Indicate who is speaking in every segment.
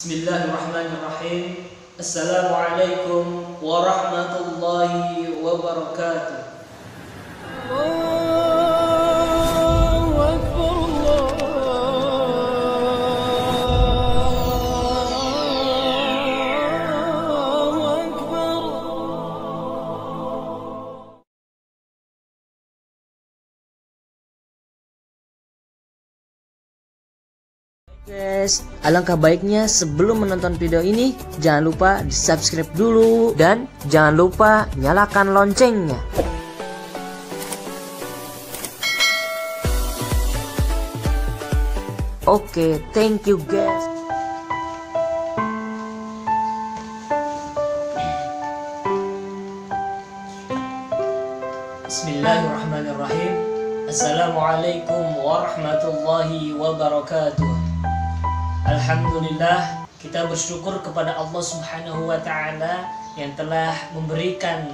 Speaker 1: Bismillahirrahmanirrahim. Assalamualaikum warahmatullahi wabarakatuh.
Speaker 2: Allahu Akbar, Allahu Akbar.
Speaker 3: Guys, alangkah baiknya sebelum menonton video ini jangan lupa di subscribe dulu dan jangan lupa nyalakan loncengnya. Oke, thank you guys.
Speaker 1: Bismillahirrahmanirrahim. Assalamualaikum warahmatullahi wabarakatuh. Alhamdulillah, kita bersyukur kepada Allah Subhanahu wa Ta'ala yang telah memberikan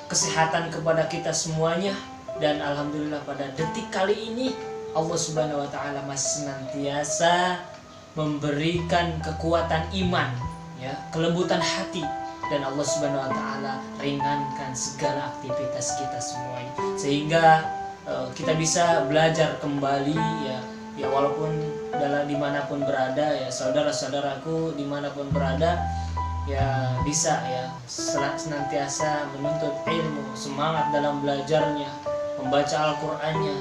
Speaker 1: kesehatan kepada kita semuanya, dan alhamdulillah pada detik kali ini Allah Subhanahu wa Ta'ala masih senantiasa memberikan kekuatan iman, ya, kelembutan hati, dan Allah Subhanahu wa Ta'ala ringankan segala aktivitas kita semuanya sehingga kita bisa belajar kembali, ya walaupun dimanapun berada, ya saudara-saudaraku dimanapun berada, ya bisa ya senantiasa menuntut ilmu, semangat dalam belajarnya, membaca Al-Qur'annya,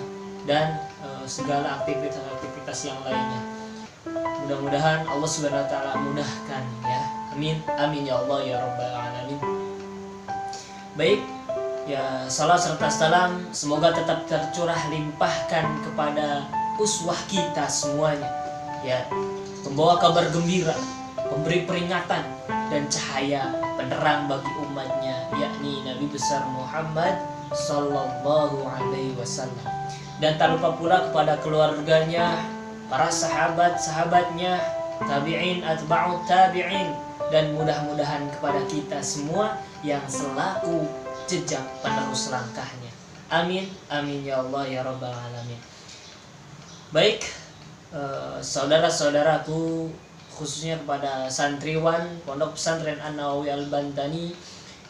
Speaker 1: dan segala aktivitas yang lainnya. Mudah-mudahan Allah Subhanahu wa Ta'ala mudahkan, ya. Amin amin ya Allah ya rabbal alamin. Baik, ya, salam serta salam semoga tetap tercurah limpahkan kepada uswah kita semuanya, ya, membawa kabar gembira, memberi peringatan dan cahaya penerang bagi umatnya, yakni Nabi besar Muhammad Sallallahu Alaihi Wasallam, dan tak lupa pula kepada keluarganya, para sahabat-sahabatnya, tabi'in, atba'ut tabi'in, dan mudah-mudahan kepada kita semua yang selaku jejak penerus langkahnya. Amin amin ya Allah ya rabbal alamin. Baik, saudara-saudaraku, khususnya kepada santriwan Pondok Pesantren An-Nawawi Al-Bantani,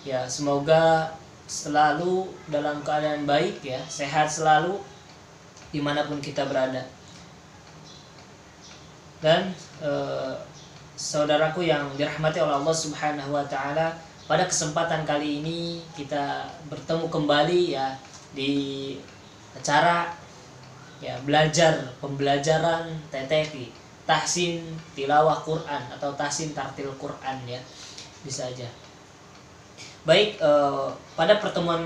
Speaker 1: ya, semoga selalu dalam keadaan baik, ya, sehat selalu dimanapun kita berada. Dan saudaraku yang dirahmati oleh Allah Subhanahu wa Ta'ala, pada kesempatan kali ini kita bertemu kembali, ya, di acara, ya, pembelajaran TTQ, tahsin tilawah Quran atau tahsin tartil Quran, ya, bisa aja. Baik, pada pertemuan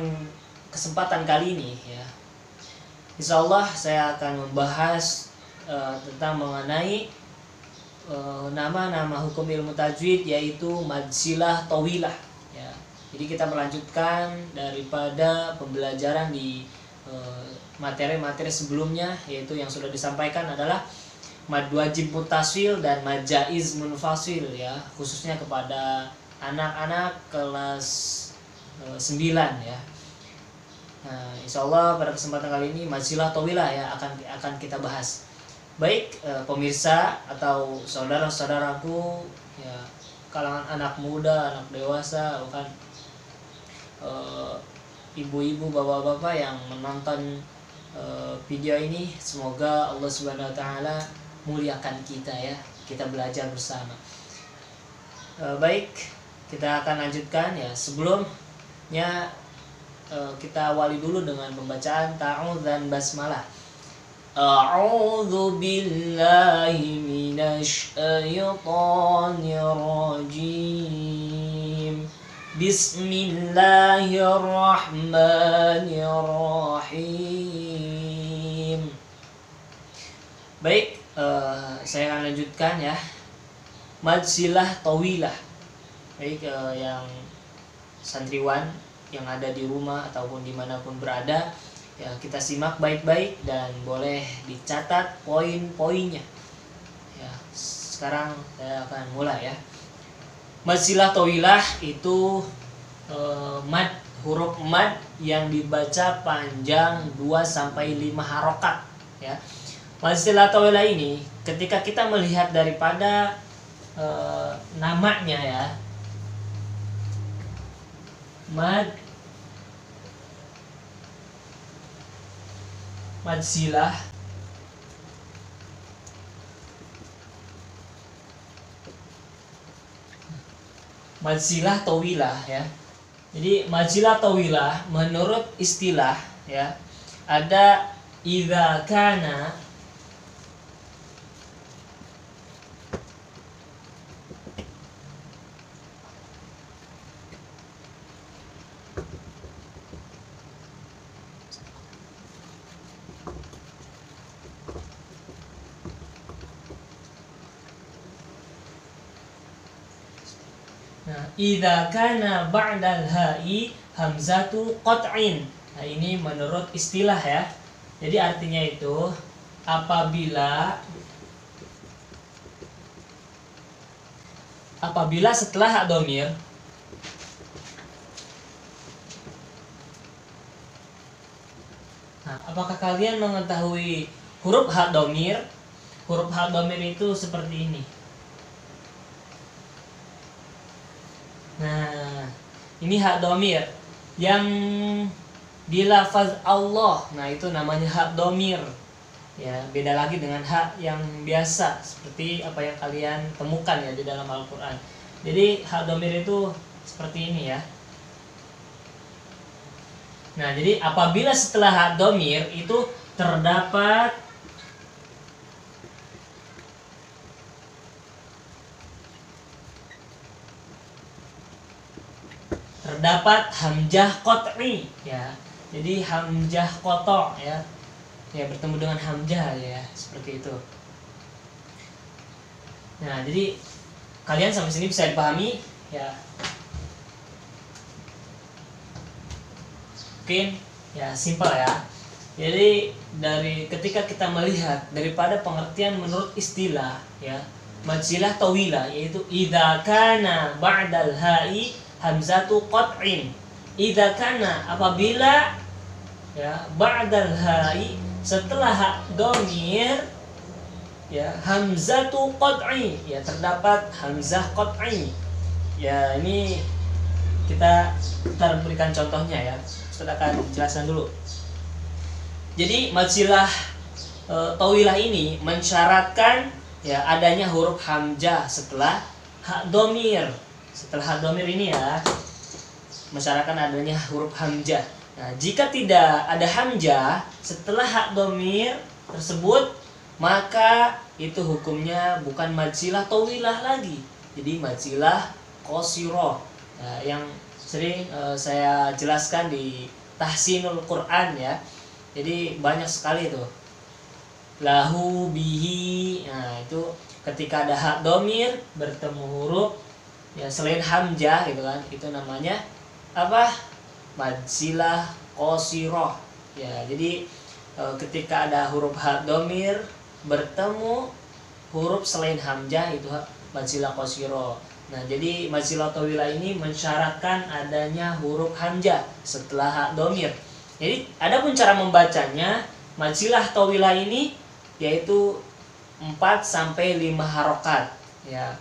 Speaker 1: kesempatan kali ini, ya, insyaallah saya akan membahas tentang mengenai nama-nama hukum ilmu tajwid, yaitu madsilah tawilah, ya. Jadi kita melanjutkan daripada pembelajaran di materi-materi sebelumnya, yaitu yang sudah disampaikan adalah mad wajib muttasil dan mad jaiz munfasil, ya, khususnya kepada anak-anak kelas 9, ya. Nah, insyaallah pada kesempatan kali ini madsilah tawilah, ya, akan kita bahas. Baik, pemirsa atau saudara-saudaraku, ya, kalangan anak muda, anak dewasa, bahkan ibu-ibu, bapak-bapak yang menonton video ini, semoga Allah Subhanahu wa Ta'ala muliakan kita, ya, kita belajar bersama. Baik, kita akan lanjutkan, ya. Sebelumnya kita awali dulu dengan pembacaan ta'awudz dan basmalah. A'udzu billahi minasy syaithanir rajim. Bismillahirrahmanirrahim. Baik, saya akan lanjutkan, ya. Madsilah tawilah. Baik, yang santriwan yang ada di rumah ataupun dimanapun berada, ya, kita simak baik-baik dan boleh dicatat poin-poinnya, ya. Sekarang saya akan mulai, ya. Madsilah tawilah itu huruf mad yang dibaca panjang 2-5 harokat, ya. Madsilah tawilah ini ketika kita melihat daripada namanya ya. Mad silah tawilah ya. Jadi majilah tawilah menurut istilah ya, ada idza kana idza kana ba'dal ha'i hamzatu qat'in. Nah, ini menurut istilah ya. Jadi artinya itu apabila setelah hak dhamir apakah kalian mengetahui huruf hak dhamir? Huruf hak dhamir itu seperti ini. Nah, ini hak dhamir yang di lafaz Allah. Nah, itu namanya hak dhamir. Ya, beda lagi dengan hak yang biasa seperti apa yang kalian temukan ya di dalam Al-Qur'an. Jadi, hak dhamir itu seperti ini ya. Nah, jadi apabila setelah hak dhamir itu terdapat hamzah qat'i ya. Jadi hamzah qata' ya. Ya, bertemu dengan hamzah ya, seperti itu. Nah, jadi kalian sampai sini bisa dipahami ya. Mungkin ya simpel ya. Jadi dari ketika kita melihat daripada pengertian menurut istilah ya, majilah tawilah yaitu idza kana ba'dal ha'i hamzatu qat'in. Idza kana apabila ya ba'dal ha'i setelah hak dhamir ya hamzatu qat'i ya terdapat hamzah qat'i. Ya, ini kita berikan contohnya ya. Saya akan jelaskan dulu. Jadi majilah tawilah ini mensyaratkan ya adanya huruf hamzah setelah hak dhamir. Setelah hak dhamir ini ya mensyaratkan adanya huruf hamzah. Nah, jika tidak ada hamzah setelah hak dhamir tersebut, maka itu hukumnya bukan majilah tawilah lagi. Jadi majilah qasirah. Nah, yang sering saya jelaskan di Tahsinul Quran ya. Jadi banyak sekali itu. Lahu bihi. Nah, itu ketika ada hak dhamir bertemu huruf ya selain hamzah gitu kan, itu namanya apa? Majilah qasirah. Ya, jadi ketika ada huruf hak dhamir bertemu huruf selain hamzah itu majilah qasirah. Nah, jadi majilah tawilah ini mensyaratkan adanya huruf hamzah setelah hak dhamir. Jadi adapun cara membacanya majilah tawilah ini yaitu 4 sampai 5 harokat ya,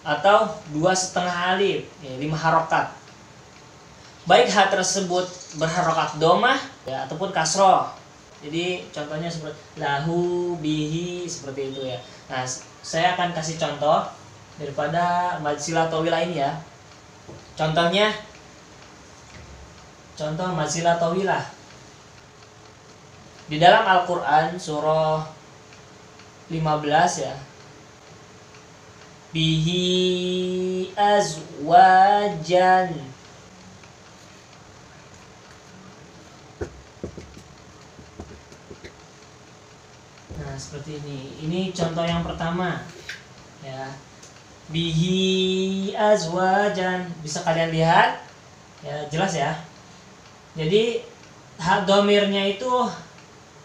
Speaker 1: atau 2,5 alif ya, 5 harokat. Baik hak tersebut berharokat domah ya ataupun kasroh. Jadi contohnya seperti lahu bihi seperti itu ya. Nah, saya akan kasih contoh daripada majilah tawilah ini ya. Contoh majilah tawilah di dalam Al-Quran surah 15 ya. Bihi azwajan. Nah, seperti ini. Ini contoh yang pertama ya. Bihi azwajan, bisa kalian lihat ya, jelas ya. Jadi hak dhamirnya itu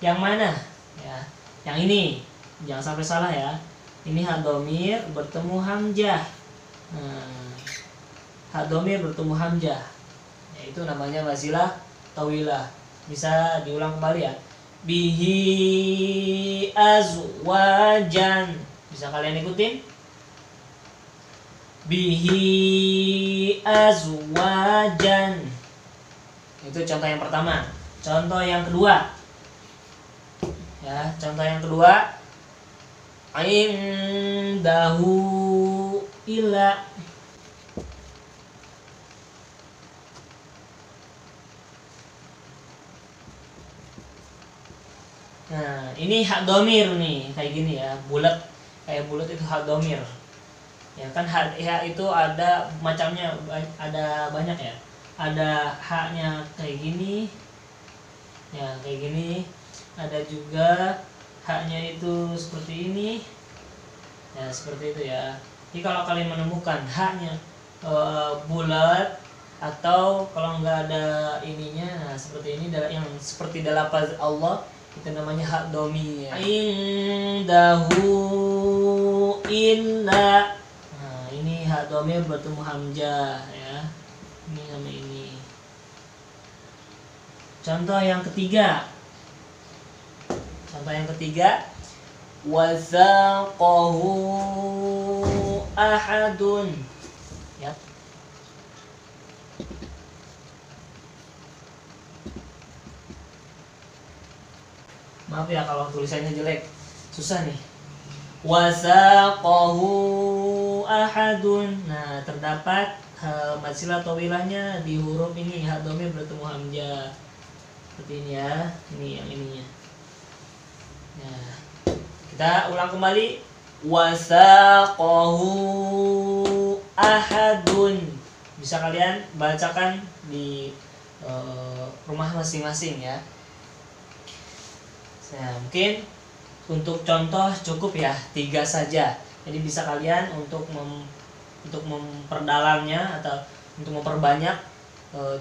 Speaker 1: yang mana ya? Yang ini, jangan sampai salah ya. Ini hak dhamir bertemu hamzah. Nah, hak dhamir bertemu hamzah ya, itu namanya majilah tawilah. Bisa diulang kembali ya. Bihi azwajan, bisa kalian ikutin? bihi azwajan. Itu contoh yang pertama. Contoh yang kedua, ya, contoh yang kedua, indahu ila. Nah, ini hak domir nih, kayak gini ya, bulat, kayak bulat itu hak domir. Ya kan hak itu ada macamnya, ada banyak ya. Ada haknya kayak gini, ya kayak gini. Ada juga haknya itu seperti ini, ya seperti itu ya. Jadi kalau kalian menemukan haknya bulat atau kalau nggak ada ininya, nah seperti ini yang seperti dalam lafaz Allah, itu namanya hak domi ya. Indahu illa. Nah, ini hak domi bertemu hamzah ya. Ini sama ini. Contoh yang ketiga. Contoh yang ketiga, wasaqahu ahadun. Ya. Maaf ya kalau tulisannya jelek, susah nih. Wasaqahu ahadun. Nah, terdapat masilah tawilahnya di huruf ini, hak dhamir bertemu hamzah. Seperti ini ya, ini yang ininya. Nah, kita ulang kembali. Wasaqahu ahadun. Bisa kalian bacakan di rumah masing-masing ya. Nah, mungkin untuk contoh cukup ya 3 saja. Jadi bisa kalian untuk memperdalamnya atau untuk memperbanyak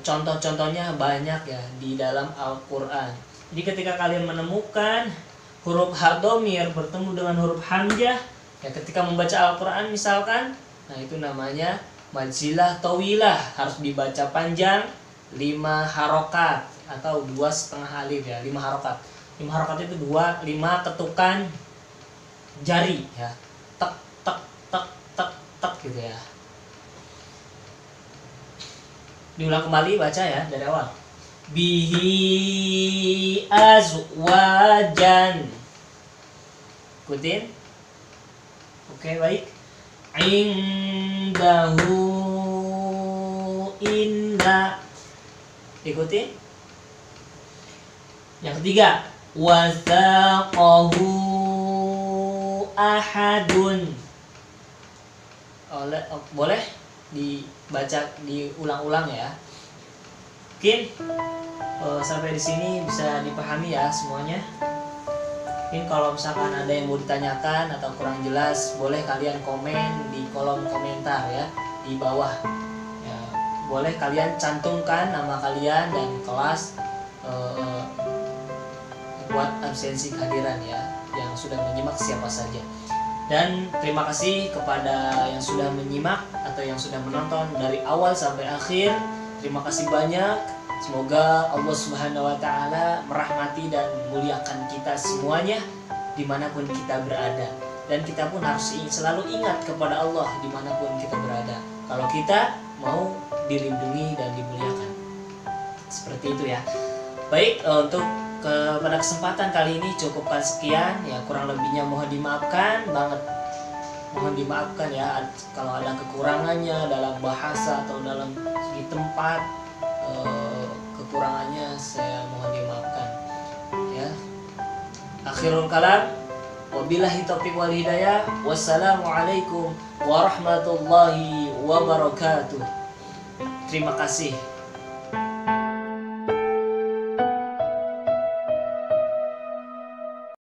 Speaker 1: contoh-contohnya banyak ya di dalam Al-Qur'an. Jadi ketika kalian menemukan huruf hak dhamir bertemu dengan huruf hamzah ya, ketika membaca Al-Qur'an misalkan, nah itu namanya majilah tawilah, harus dibaca panjang 5 harokat atau 2,5 alif ya, 5 harokat. 5 harokat itu 5 ketukan jari ya, tek tek tek tek tek gitu ya. Diulang kembali, baca ya dari awal. Bihi azwajan. Ikutin. Oke, baik. Indahu inna. Ikutin. Yang ketiga, wasaqahu ahadun. Boleh dibaca, diulang-ulang ya. Mungkin sampai di sini bisa dipahami ya semuanya. Mungkin kalau misalkan ada yang mau ditanyakan atau kurang jelas, boleh kalian komen di kolom komentar ya di bawah. Ya, boleh kalian cantumkan nama kalian dan kelas buat absensi kehadiran ya, yang sudah menyimak siapa saja. Dan terima kasih kepada yang sudah menyimak atau yang sudah menonton dari awal sampai akhir. Terima kasih banyak. Semoga Allah Subhanahu wa Ta'ala merahmati dan memuliakan kita semuanya dimanapun kita berada. Dan kita pun harus selalu ingat kepada Allah dimanapun kita berada, kalau kita mau dilindungi dan dimuliakan. Seperti itu ya. Baik, untuk pada kesempatan kali ini cukupkan sekian ya, kurang lebihnya mohon dimaafkan banget, mohon dimaafkan ya kalau ada kekurangannya dalam bahasa atau dalam segi tempat, kekurangannya saya mohon dimaafkan ya. Akhirul kalam, wabillahi taufiq wal hidayah, wassalamualaikum warahmatullahi wabarakatuh. Terima kasih.